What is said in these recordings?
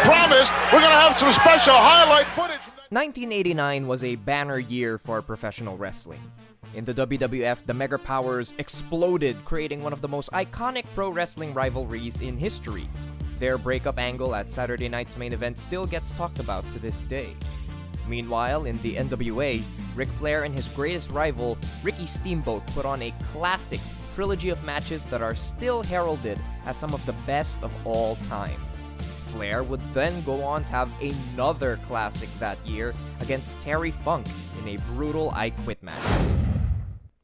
Promise, we're gonna have some special highlight footage. 1989 was a banner year for professional wrestling. In the WWF, the Mega Powers exploded, creating one of the most iconic pro wrestling rivalries in history. Their breakup angle at Saturday night's main event still gets talked about to this day. Meanwhile, in the NWA, Ric Flair and his greatest rival, Ricky Steamboat, put on a classic trilogy of matches that are still heralded as some of the best of all time. Flair would then go on to have another classic that year against Terry Funk in a brutal I Quit match.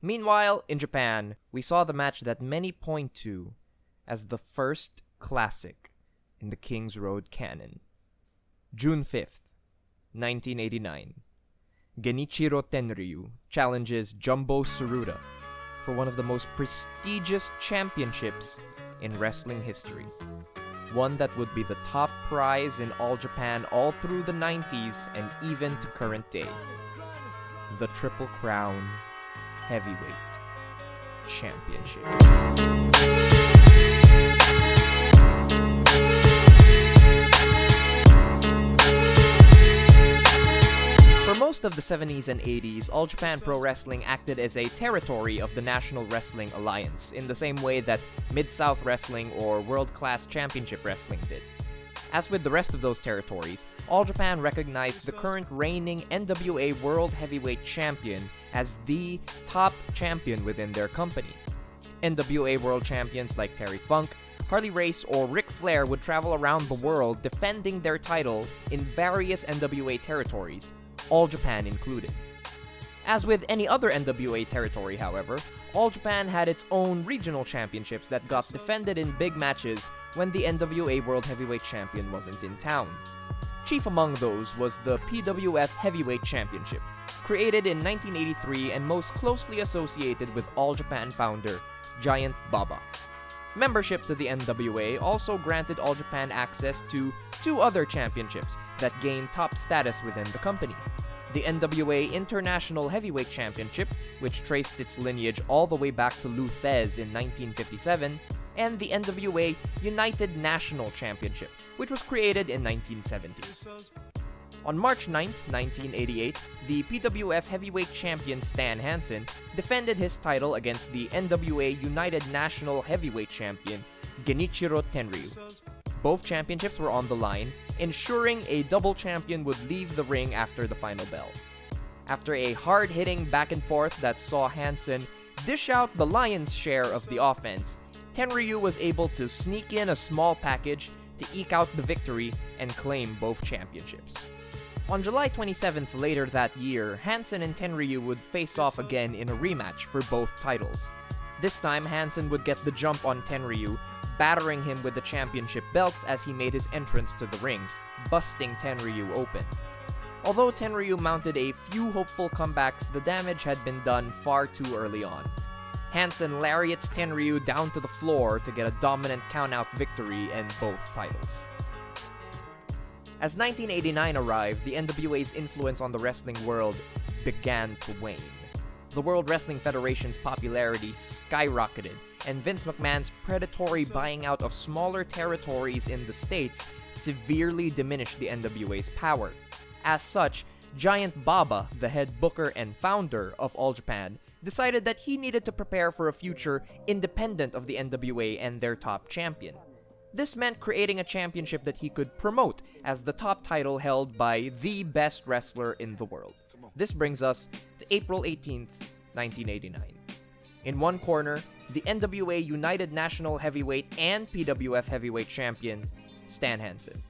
Meanwhile, in Japan, we saw the match that many point to as the first classic in the King's Road canon. June 5th, 1989. Genichiro Tenryu challenges Jumbo Tsuruta for one of the most prestigious championships in wrestling history. One that would be the top prize in All Japan all through the 90s and even to current day. The Triple Crown Heavyweight Championship. For most of the 70s and 80s, All Japan Pro Wrestling acted as a territory of the National Wrestling Alliance, in the same way that Mid-South Wrestling or World Class Championship Wrestling did. As with the rest of those territories, All Japan recognized the current reigning NWA World Heavyweight Champion as the top champion within their company. NWA World Champions like Terry Funk, Harley Race, or Ric Flair would travel around the world defending their title in various NWA territories, All Japan included. As with any other NWA territory, however, All Japan had its own regional championships that got defended in big matches when the NWA World Heavyweight Champion wasn't in town. Chief among those was the PWF Heavyweight Championship, created in 1983 and most closely associated with All Japan founder Giant Baba. Membership to the NWA also granted All Japan access to two other championships that gained top status within the company. The NWA International Heavyweight Championship, which traced its lineage all the way back to Lou Thesz in 1957, and the NWA United National Championship, which was created in 1970. On March 9, 1988, the PWF Heavyweight Champion Stan Hansen defended his title against the NWA United National Heavyweight Champion Genichiro Tenryu. Both championships were on the line, ensuring a double champion would leave the ring after the final bell. After a hard-hitting back and forth that saw Hansen dish out the lion's share of the offense, Tenryu was able to sneak in a small package to eke out the victory and claim both championships. On July 27th later that year, Hansen and Tenryu would face off again in a rematch for both titles. This time, Hansen would get the jump on Tenryu, battering him with the championship belts as he made his entrance to the ring, busting Tenryu open. Although Tenryu mounted a few hopeful comebacks, the damage had been done far too early on. Hansen lariats Tenryu down to the floor to get a dominant countout victory in both titles. As 1989 arrived, the NWA's influence on the wrestling world began to wane. The World Wrestling Federation's popularity skyrocketed, and Vince McMahon's predatory buying out of smaller territories in the States severely diminished the NWA's power. As such, Giant Baba, the head booker and founder of All Japan, decided that he needed to prepare for a future independent of the NWA and their top champion. This meant creating a championship that he could promote as the top title held by the best wrestler in the world. This brings us to April 18th, 1989. In one corner, the NWA United National Heavyweight and PWF Heavyweight Champion, Stan Hansen.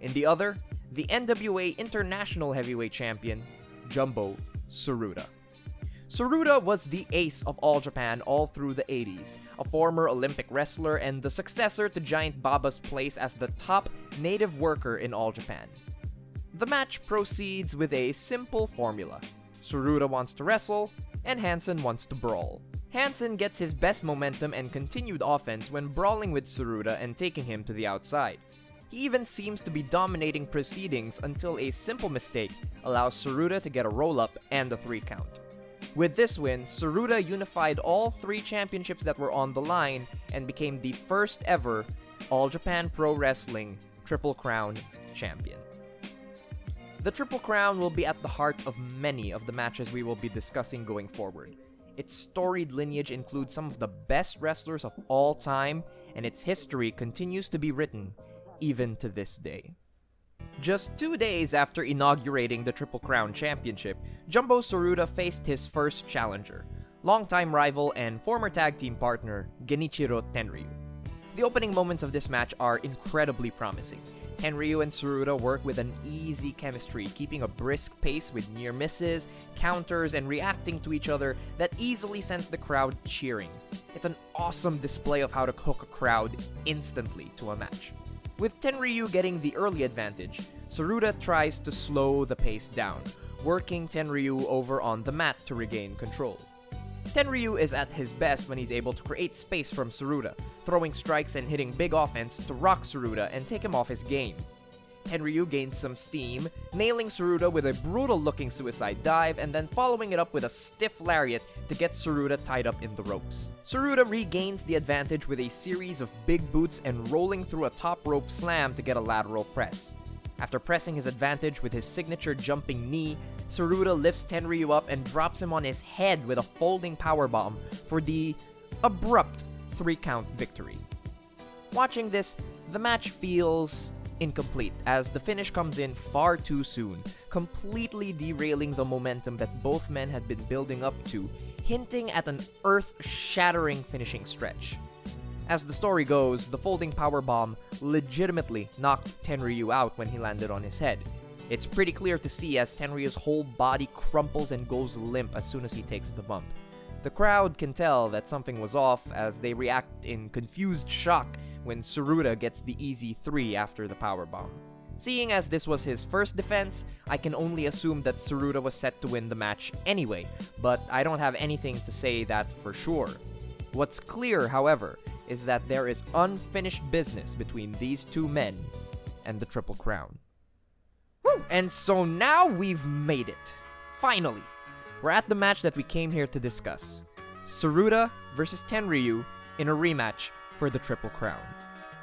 In the other, the NWA International Heavyweight Champion, Jumbo Tsuruta. Tsuruta was the ace of All Japan all through the 80s, a former Olympic wrestler and the successor to Giant Baba's place as the top native worker in All Japan. The match proceeds with a simple formula. Tsuruta wants to wrestle, and Hansen wants to brawl. Hansen gets his best momentum and continued offense when brawling with Tsuruta and taking him to the outside. He even seems to be dominating proceedings until a simple mistake allows Tsuruta to get a roll-up and a 3 count. With this win, Tsuruta unified all 3 championships that were on the line and became the first ever All Japan Pro Wrestling Triple Crown champion. The Triple Crown will be at the heart of many of the matches we will be discussing going forward. Its storied lineage includes some of the best wrestlers of all time, and its history continues to be written even to this day. Just 2 days after inaugurating the Triple Crown Championship, Jumbo Tsuruta faced his first challenger, longtime rival and former tag team partner Genichiro Tenryu. The opening moments of this match are incredibly promising. Tenryu and Tsuruta work with an easy chemistry, keeping a brisk pace with near misses, counters, and reacting to each other that easily sends the crowd cheering. It's an awesome display of how to hook a crowd instantly to a match. With Tenryu getting the early advantage, Tsuruta tries to slow the pace down, working Tenryu over on the mat to regain control. Tenryu is at his best when he's able to create space from Tsuruta, throwing strikes and hitting big offense to rock Tsuruta and take him off his game. Tenryu gains some steam, nailing Tsuruta with a brutal-looking suicide dive and then following it up with a stiff lariat to get Tsuruta tied up in the ropes. Tsuruta regains the advantage with a series of big boots and rolling through a top rope slam to get a lateral press. After pressing his advantage with his signature jumping knee, Tsuruta lifts Tenryu up and drops him on his head with a folding powerbomb for the abrupt 3-count victory. Watching this, the match feels incomplete as the finish comes in far too soon, completely derailing the momentum that both men had been building up to, hinting at an earth-shattering finishing stretch. As the story goes, the folding powerbomb legitimately knocked Tenryu out when he landed on his head. It's pretty clear to see as Tenryu's whole body crumples and goes limp as soon as he takes the bump. The crowd can tell that something was off as they react in confused shock when Tsuruta gets the easy 3 after the powerbomb. Seeing as this was his first defense, I can only assume that Tsuruta was set to win the match anyway, but I don't have anything to say that for sure. What's clear, however, is that there is unfinished business between these 2 men and the Triple Crown. Woo! And so now we've made it. Finally! We're at the match that we came here to discuss. Tsuruta versus Tenryu in a rematch for the Triple Crown.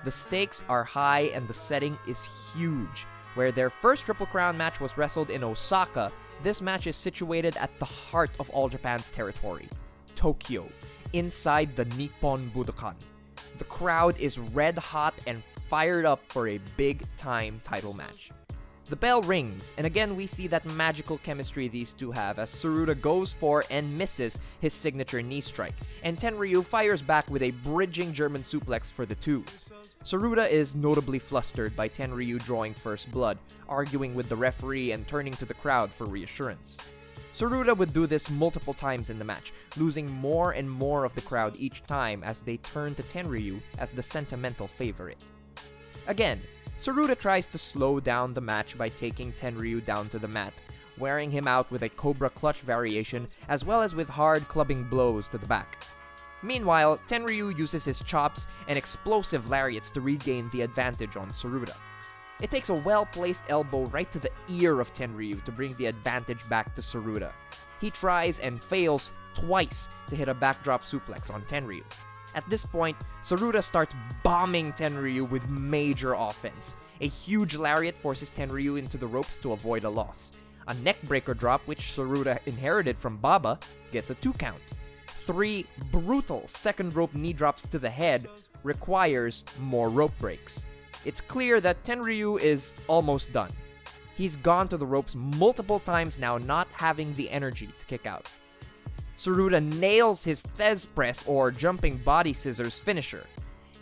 The stakes are high and the setting is huge. Where their first Triple Crown match was wrestled in Osaka, this match is situated at the heart of All Japan's territory, Tokyo, inside the Nippon Budokan. The crowd is red hot and fired up for a big-time title match. The bell rings, and again we see that magical chemistry these two have as Tsuruta goes for and misses his signature knee strike, and Tenryu fires back with a bridging German suplex for the 2. Tsuruta is notably flustered by Tenryu drawing first blood, arguing with the referee and turning to the crowd for reassurance. Tsuruta would do this multiple times in the match, losing more and more of the crowd each time as they turn to Tenryu as the sentimental favorite. Again, Tsuruta tries to slow down the match by taking Tenryu down to the mat, wearing him out with a Cobra Clutch variation as well as with hard clubbing blows to the back. Meanwhile, Tenryu uses his chops and explosive lariats to regain the advantage on Tsuruta. It takes a well-placed elbow right to the ear of Tenryu to bring the advantage back to Tsuruta. He tries and fails twice to hit a backdrop suplex on Tenryu. At this point, Tsuruta starts bombing Tenryu with major offense. A huge lariat forces Tenryu into the ropes to avoid a loss. A neckbreaker drop, which Tsuruta inherited from Baba, gets a 2 count. 3 brutal second rope knee drops to the head requires more rope breaks. It's clear that Tenryu is almost done. He's gone to the ropes multiple times now, not having the energy to kick out. Tsuruta nails his Thez press or jumping body scissors finisher.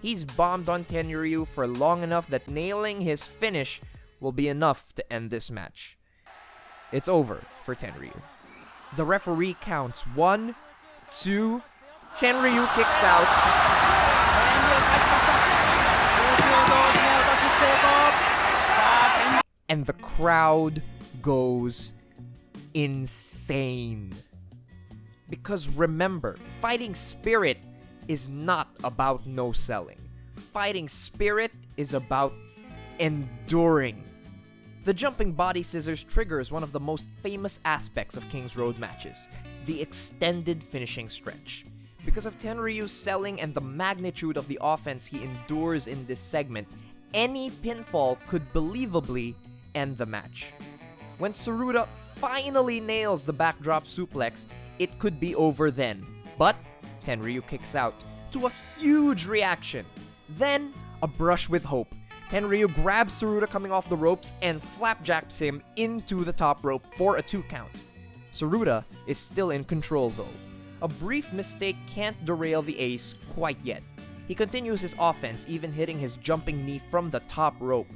He's bombed on Tenryu for long enough that nailing his finish will be enough to end this match. It's over for Tenryu. The referee counts 1, 2, Tenryu kicks out. And the crowd goes insane. Because remember, fighting spirit is not about no selling. Fighting spirit is about enduring. The jumping body scissors triggers one of the most famous aspects of King's Road matches, the extended finishing stretch. Because of Tenryu's selling and the magnitude of the offense he endures in this segment, any pinfall could believably end the match. When Tsuruta finally nails the backdrop suplex, it could be over then. But Tenryu kicks out, to a huge reaction. Then, a brush with hope. Tenryu grabs Tsuruta coming off the ropes and flapjacks him into the top rope for a 2 count. Tsuruta is still in control though. A brief mistake can't derail the ace quite yet. He continues his offense, even hitting his jumping knee from the top rope.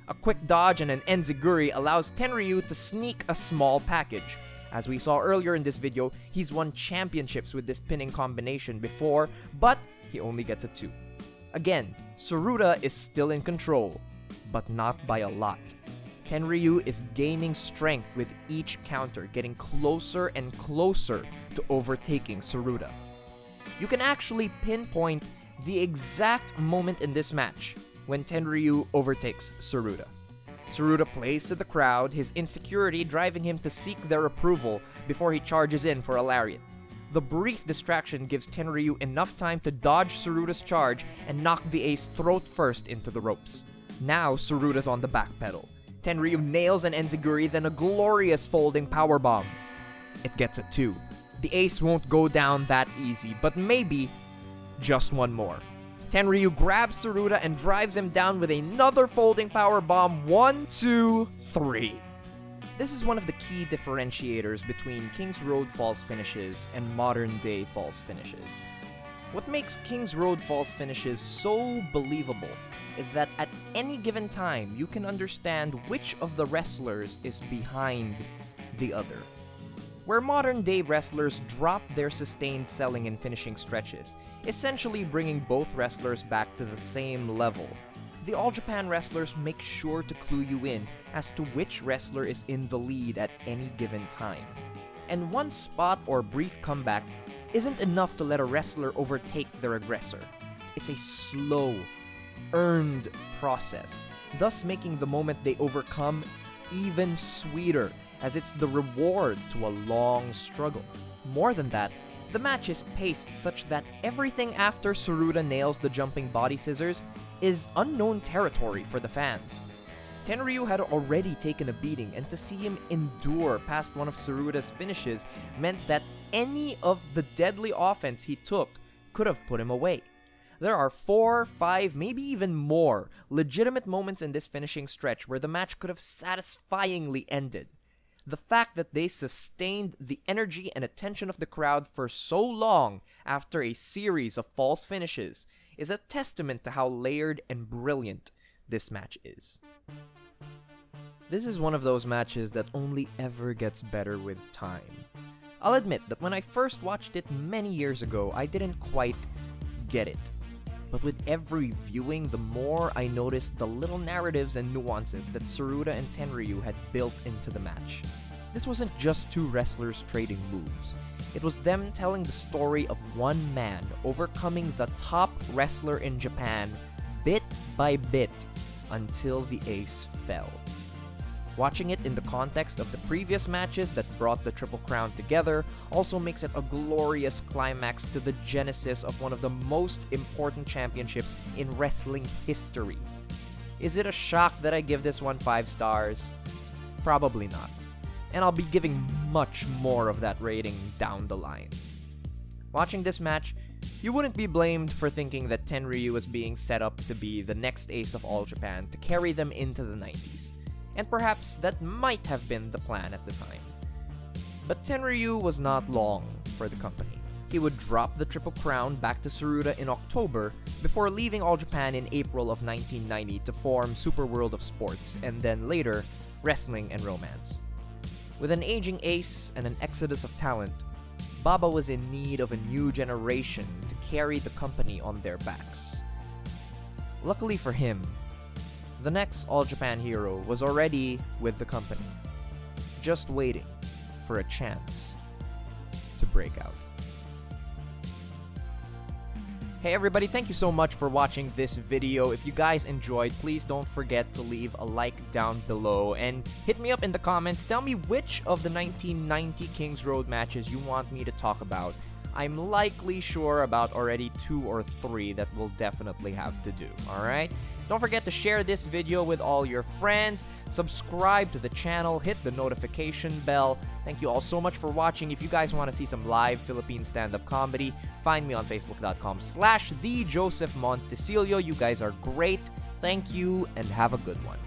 A quick dodge and an enziguri allows Tenryu to sneak a small package. As we saw earlier in this video, he's won championships with this pinning combination before, but he only gets a 2. Again, Tsuruta is still in control, but not by a lot. Tenryu is gaining strength with each counter, getting closer and closer to overtaking Tsuruta. You can actually pinpoint the exact moment in this match when Tenryu overtakes Tsuruta. Tsuruta plays to the crowd, his insecurity driving him to seek their approval before he charges in for a lariat. The brief distraction gives Tenryu enough time to dodge Tsuruta's charge and knock the ace throat first into the ropes. Now Tsuruta's on the back pedal. Tenryu nails an enziguri, then a glorious folding powerbomb. It gets a 2. The ace won't go down that easy, but maybe just one more. Tenryu grabs Tsuruta and drives him down with another folding powerbomb. 1, 2, 3. This is one of the key differentiators between King's Road false finishes and modern-day false finishes. What makes King's Road false finishes so believable is that at any given time, you can understand which of the wrestlers is behind the other. Where modern-day wrestlers drop their sustained selling and finishing stretches, essentially bringing both wrestlers back to the same level, the All Japan wrestlers make sure to clue you in as to which wrestler is in the lead at any given time. And one spot or brief comeback isn't enough to let a wrestler overtake their aggressor. It's a slow, earned process, thus making the moment they overcome even sweeter, as it's the reward to a long struggle. More than that, the match is paced such that everything after Tsuruta nails the jumping body scissors is unknown territory for the fans. Tenryu had already taken a beating, and to see him endure past one of Tsuruta's finishes meant that any of the deadly offense he took could have put him away. There are 4, 5, maybe even more legitimate moments in this finishing stretch where the match could have satisfyingly ended. The fact that they sustained the energy and attention of the crowd for so long after a series of false finishes is a testament to how layered and brilliant this match is. This is one of those matches that only ever gets better with time. I'll admit that when I first watched it many years ago, I didn't quite get it. But with every viewing, the more I noticed the little narratives and nuances that Tsuruta and Tenryu had built into the match. This wasn't just two wrestlers trading moves. It was them telling the story of one man overcoming the top wrestler in Japan bit by bit until the ace fell. Watching it in the context of the previous matches that brought the Triple Crown together also makes it a glorious climax to the genesis of one of the most important championships in wrestling history. Is it a shock that I give this one 5 stars? Probably not. And I'll be giving much more of that rating down the line. Watching this match, you wouldn't be blamed for thinking that Tenryu was being set up to be the next ace of All Japan to carry them into the 90s. And perhaps that might have been the plan at the time. But Tenryu was not long for the company. He would drop the Triple Crown back to Tsuruta in October before leaving All Japan in April of 1990 to form Super World of Sports and then later Wrestling and Romance. With an aging ace and an exodus of talent, Baba was in need of a new generation to carry the company on their backs. Luckily for him, the next All Japan hero was already with the company, just waiting for a chance to break out. Hey everybody, thank you so much for watching this video. If you guys enjoyed, please don't forget to leave a like down below and hit me up in the comments. Tell me which of the 1990 Kings Road matches you want me to talk about. I'm likely sure about already 2 or 3 that we'll definitely have to do, alright? Don't forget to share this video with all your friends, subscribe to the channel, hit the notification bell. Thank you all so much for watching. If you guys want to see some live Philippine stand-up comedy, find me on facebook.com/TheJosephMontecillo. You guys are great. Thank you, and have a good one.